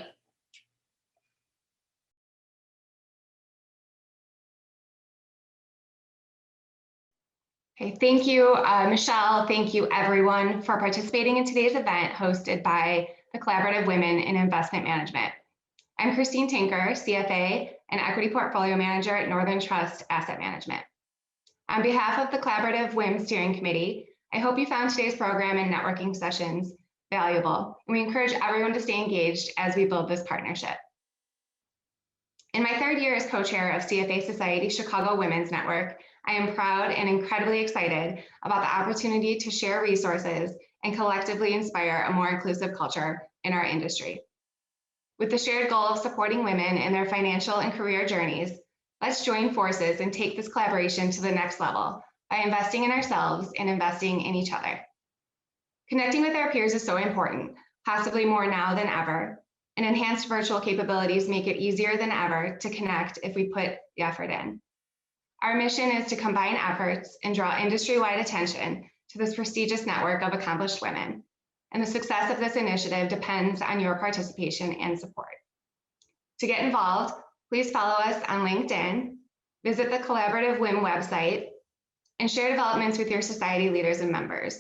Okay, thank you, Michelle. Thank you, everyone, for participating in today's event hosted by the Collaborative Women in Investment Management. I'm Christine Tinker, CFA and Equity Portfolio Manager at Northern Trust Asset Management. On behalf of the Collaborative WIM Steering Committee, I hope you found today's program and networking sessions valuable. We encourage everyone to stay engaged as we build this partnership. In my third year as co-chair of CFA Society Chicago Women's Network, I am proud and incredibly excited about the opportunity to share resources and collectively inspire a more inclusive culture in our industry. With the shared goal of supporting women in their financial and career journeys, let's join forces and take this collaboration to the next level by investing in ourselves and investing in each other. Connecting with our peers is so important, possibly more now than ever, and enhanced virtual capabilities make it easier than ever to connect if we put the effort in. Our mission is to combine efforts and draw industry-wide attention to this prestigious network of accomplished women. And the success of this initiative depends on your participation and support. To get involved, please follow us on LinkedIn, visit the Collaborative WIM website, and share developments with your society leaders and members.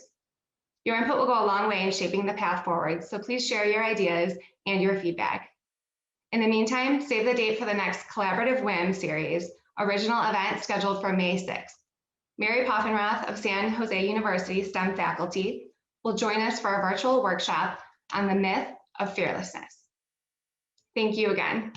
Your input will go a long way in shaping the path forward, so please share your ideas and your feedback. In the meantime, save the date for the next Collaborative WIM series, original event scheduled for May 6th. Mary Poffenroth of San Jose University STEM faculty will join us for a virtual workshop on the myth of fearlessness. Thank you again.